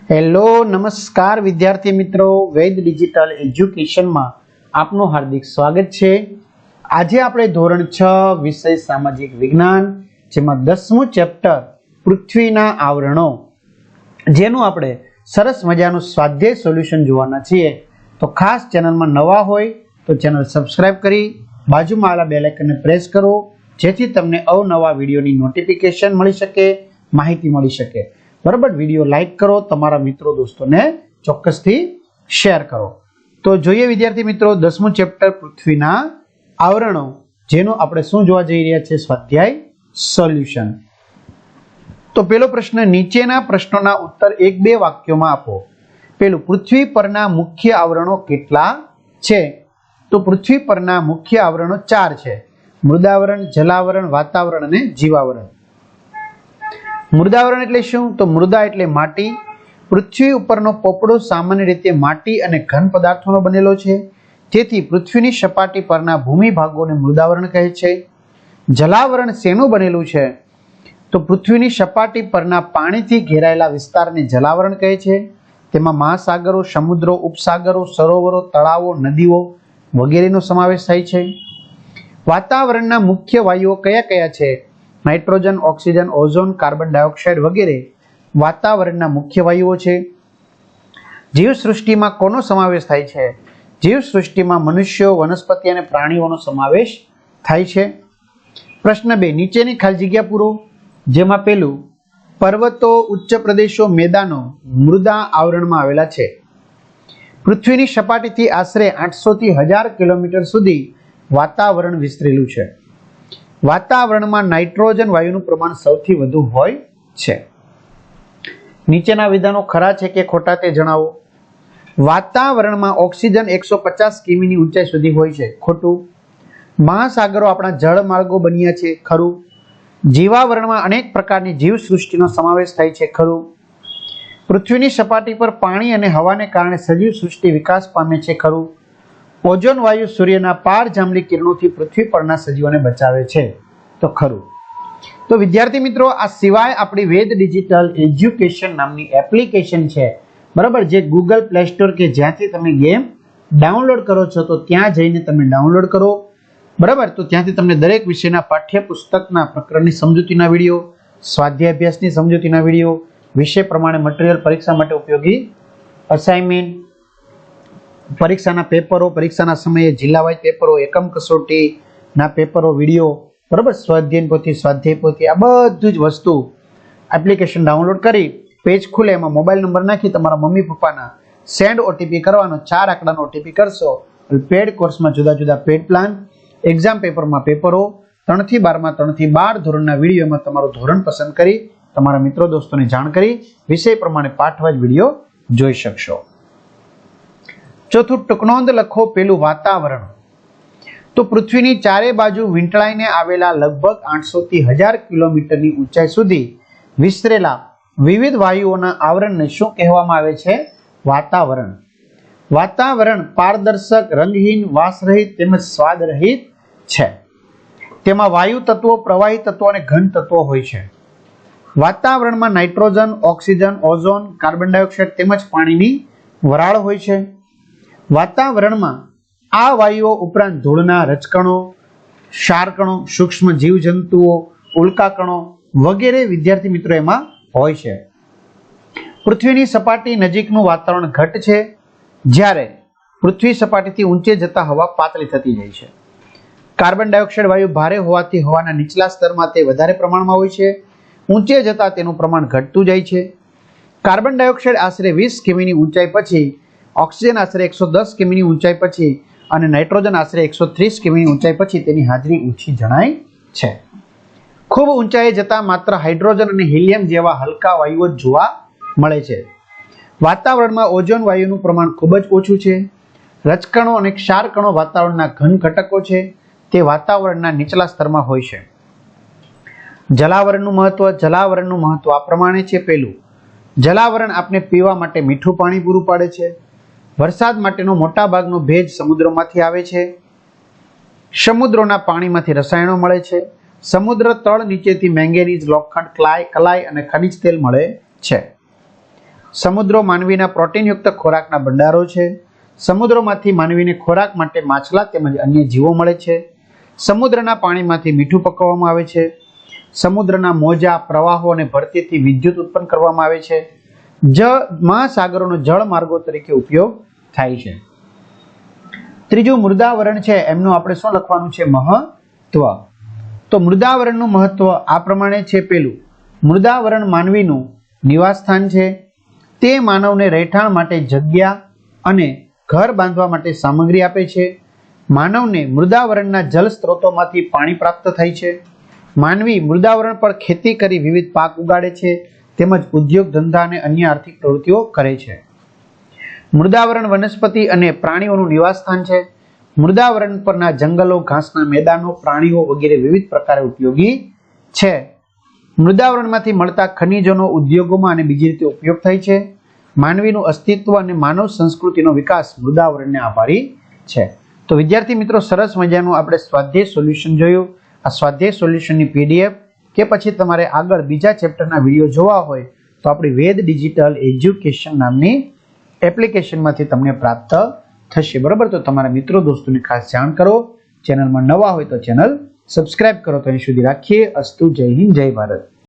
Hello નમસ્કાર વિદ્યાર્થી મિત્રો, વેદ ડિજિટલ એજ્યુકેશનમાં આપનું હાર્દિક સ્વાગત છે। આજે આપણે ધોરણ 6 વિષય સામાજિક વિજ્ઞાન જેમાં 10મું ચેપ્ટર પૃથ્વીના આવરણો જેનું આપણે સરસ મજાનું સ્વાધ્યાય સોલ્યુશન જોવાના છીએ। તો ખાસ ચેનલમાં નવા હોય તો ચેનલ સબસ્ક્રાઇબ કરી બાજુમાં આવેલા બેલ આઇકનને પ્રેસ કરો જેથી તમને અવનવા વિડીયોની નોટિફિકેશન મળી શકે, માહિતી મળી શકે। બરાબર, વિડીયો લાઈક કરો, તમારા મિત્રો દોસ્તોને ચોક્કસથી શેર કરો। તો જોઈએ વિદ્યાર્થી મિત્રો 10મું ચેપ્ટર પૃથ્વીના આવરણો જેનો આપણે શું જોવા જઈ રહ્યા છે, સ્વાધ્યાય સોલ્યુશન। તો પહેલો પ્રશ્ન, નીચેના પ્રશ્નોના ઉત્તર 1-2 વાક્યોમાં આપો। પહેલું, પૃથ્વી પરના મુખ્ય આવરણો કેટલા છે? તો પૃથ્વી પરના મુખ્ય આવરણો 4 છે: મૃદાવરણ, જલાવરણ, વાતાવરણ અને જીવાવરણ। મૃદાવરણ એટલે શું? તો મૃદા એટલે માટી। પૃથ્વી ઉપરનો પોપડો સામાન્ય રીતે માટી અને ઘન પદાર્થોનો બનેલો છે, તેથી પૃથ્વીની સપાટી પરના ભૂમિ ભાગોને મૃદાવરણ કહે છે। જલાવરણ શેનું બનેલું છે? તો પૃથ્વીની સપાટી પરના પાણીથી ઘેરાયેલા વિસ્તારને જલાવરણ કહે છે। તેમાં મહાસાગરો, સમુદ્રો, ઉપસાગરો, સરોવરો, તળાવો, નદીઓ વગેરેનો સમાવેશ થાય છે। વાતાવરણના મુખ્ય વાયુઓ કયા કયા છે? Nitrogen, oxygen, ozone, carbon dioxide વગેરે વાતાવરણના મુખ્ય વાયુઓ છે। જીવસૃષ્ટિમાં કોનો સમાવેશ થાય છે? જીવસૃષ્ટિમાં મનુષ્યો, વનસ્પતિ અને પ્રાણીઓનો સમાવેશ થાય છે। પ્રશ્ન 2, નીચેની ખાલી જગ્યા પૂરો, જેમાં પહેલું, પર્વતો, ઉચ્ચ પ્રદેશો, મેદાનો મૃદા આવરણમાં આવેલા છે। પૃથ્વીની સપાટીથી આશરે 800 થી 1000 કિલોમીટર સુધી વાતાવરણ વિસ્તરેલું છે। વાતાવરણમાં નાઇટ્રોજન વાયુનું પ્રમાણ સૌથી વધુ હોય છે। નીચેના વિધાનો ખરા છે કે ખોટા તે જણાવો। વાતાવરણમાં ઓક્સિજન 150 કિમીની ઊંચાઈ સુધી હોય છે, ખોટું। મહાસાગરો આપણા જળમાર્ગો બન્યા છે, ખરું। જીવાવરણમાં અનેક પ્રકારની જીવસૃષ્ટિનો સમાવેશ થાય છે, ખરું। પૃથ્વીની સપાટી પર પાણી અને હવાને કારણે સજીવ સૃષ્ટિ વિકાસ પામે છે, ખરું। ઓઝોન વાયુ સૂર્યના પારજાંબલી કિરણોથી પૃથ્વી પરના સજીવોને બચાવે છે, તો ખરું। તો વિદ્યાર્થી મિત્રો, આ સિવાય આપણી વેદ ડિજિટલ એજ્યુકેશન નામની એપ્લિકેશન છે, બરાબર, જે ગૂગલ પ્લે સ્ટોર કે જ્યાંથી તમે ગેમ ડાઉનલોડ કરો છો તો ત્યાં જઈને તમે ડાઉનલોડ કરો, બરાબર। તો ત્યાંથી તમને દરેક વિષયના પાઠ્યપુસ્તકના પ્રકરણની સમજૂતીના વિડીયો, સ્વાધ્યાય અભ્યાસની સમજૂતીના વિડીયો, વિષય પ્રમાણે મટીરિયલ, પરીક્ષા માટે ઉપયોગી અસાઇનમેન્ટ, પરીક્ષાના પેપરો, પરીક્ષાના સમયે જિલ્લાવાઇઝ પેપરો, એકમ કસોટીના પેપરો, વિડીયો, બરાબર, સ્વાધ્યાય પોથી, સ્વાધ્યાય પોથી, આ બધું જ વસ્તુ એપ્લિકેશન ડાઉનલોડ કરી પેજ ખુલે એમાં મોબાઈલ નંબર નાખી તમારા મમ્મી પપ્પાના સેન્ડ ઓટીપી કરવાનો, 4 આંકડાનો ઓટીપી કરશો। પેડ કોર્સમાં જુદા જુદા પેડ પ્લાન, એક્ઝામ પેપરમાં પેપરો, 3 થી 12માં 3 થી 12 ધોરણના વિડીયોમાં તમારું ધોરણ પસંદ કરી તમારા મિત્રો દોસ્તોને જાણ કરી વિષય પ્રમાણે પાઠવાઇઝ વિડીયો જોઈ શકશો। ચોથું, ટૂંકનોંધ લખો। પેલું, વાતાવરણ। તો પૃથ્વીની ચારે બાજુ વીંટળાઈને આવેલા લગભગ 800 થી 1000 કિલોમીટરની ઊંચાઈ સુધી વિસ્તરેલા વિવિધ વાયુઓના આવરણને શું કહેવામાં આવે છે? વાતાવરણ। વાતાવરણ પારદર્શક, રંગહીન, વાસરહિત તેમજ સ્વાદરહિત છે। તેમાં વાયુ તત્વો, પ્રવાહી તત્વો અને ઘન તત્વો હોય છે। વાતાવરણમાં nitrogen, oxygen, ozone, carbon dioxide તેમજ પાણીની વરાળ હોય છે। વાતાવરણમાં આ વાયુઓ ઉપરાંત ધૂળના રજકણો, ક્ષારકણો, સૂક્ષ્મ જીવજંતુઓ, ઉલ્કાકણો વગેરે વિદ્યાર્થી મિત્રો એમાં હોય છે। પૃથ્વીની સપાટી નજીકનું વાતાવરણ ઘટ છે, જ્યારે પૃથ્વી સપાટીથી ઊંચે જતા હવા પાતળી થતી જાય છે। કાર્બન ડાયોક્સાઇડ વાયુ ભારે હોવાથી હવાના નીચલા સ્તરમાં તે વધારે પ્રમાણમાં હોય છે, ઊંચે જતા તેનું પ્રમાણ ઘટતું જાય છે। કાર્બન ડાયોક્સાઇડ આશરે 20 કિમીની ઊંચાઈ પછી, ઓક્સિજન આશરે 110 કિમીની ઊંચાઈ પછી અને નાઇટ્રોજન આશરે 130 કિમીની ઊંચાઈ પછી તેની હાજરી ઓછી જણાય છે। ખૂબ ઊંચાઈએ જતા માત્ર હાઇડ્રોજન અને હિલિયમ જેવા હલકા વાયુઓ જ જોવા મળે છે। વાતાવરણમાં ઓઝોન વાયુનું પ્રમાણ ખૂબ જ ઓછું છે। રજકણો અને ક્ષારકણો વાતાવરણના ઘન ઘટકો છે, તે વાતાવરણના નીચલા સ્તરમાં હોય છે। જલાવરણનું મહત્વ। જલાવરણનું મહત્વ આ પ્રમાણે છે। પહેલું, જલાવરણ આપને પીવા માટે મીઠું પાણી પૂરું પાડે છે। વરસાદ માટેનો મોટા ભાગનો ભેજ સમુદ્રોમાંથી આવે છે। સમુદ્રોના પાણીમાંથી રસાયણો મળે છે। સમુદ્ર તળ નીચેથી મેંગેનીઝ, લોખંડ, કલાય અને ખનિજ તેલ મળે છે। સમુદ્રો માનવીના પ્રોટીનયુક્ત ખોરાકના ભંડારો છે. સમુદ્રોમાંથી માનવીને ખોરાક માટે માછલા તેમજ અન્ય જીવો મળે છે. સમુદ્રના પાણીમાંથી મીઠું પકવવામાં આવે છે. સમુદ્રના મોજા, પ્રવાહો અને ભરતીથી વિદ્યુત ઉત્પન્ન કરવામાં આવે છે. મહાસાગરોનો જળ માર્ગો તરીકે ઉપયોગ થાય છે. ત્રીજું મૃદાવરણ છે, એમનું આપણે શું લખવાનું છે? મહત્વ. તો મૃદાવરણનું મહત્વ આ પ્રમાણે છે. પેલું, મૃદાવરણ માનવીનું નિવાસસ્થાન છે. તે માનવને રહેઠાણ માટે જગ્યા અને ઘર બાંધવા માટે સામગ્રી આપે છે. માનવને મૃદાવરણના જળ સ્ત્રોતોમાંથી પાણી પ્રાપ્ત થાય છે. માનવી મૃદાવરણ પર ખેતી કરી વિવિધ પાક ઉગાડે છે તેમજ ઉદ્યોગ ધંધા અને અન્ય આર્થિક પ્રવૃત્તિઓ કરે છે. મૃદાવરણ વનસ્પતિ અને પ્રાણીઓનું નિવાસસ્થાન છે. મૃદાવરણ પરના જંગલો, ઘાસના મેદાનો, પ્રાણીઓ વગેરે વિવિધ પ્રકારે ઉપયોગી છે. મૃદાવરણમાંથી મળતા ખનિજોનો ઉદ્યોગોમાં અને બીજી રીતે ઉપયોગ થાય છે. માનવીનું અસ્તિત્વ અને માનવ સંસ્કૃતિનો વિકાસ મૃદાવરણને આભારી છે. તો વિદ્યાર્થી મિત્રો, સરસ મજાનું આપણે સ્વાધ્યાય સોલ્યુશન જોયું. આ સ્વાધ્યાય સોલ્યુશનની PDF કે પછી તમારે આગળ બીજા ચેપ્ટરના વિડીયો જોવા હોય તો આપણી વેદ ડિજિટલ એજ્યુકેશન નામની એપ્લિકેશનમાંથી તમને પ્રાપ્ત થશે. બરાબર? તો તમારા મિત્રો દોસ્તોને ખાસ જાણ કરો. ચેનલમાં નવા હોય તો ચેનલ સબસ્ક્રાઇબ કરો. તો અહીં સુધી રાખીએ. અસ્તુ. જય હિન્દ, જય ભારત.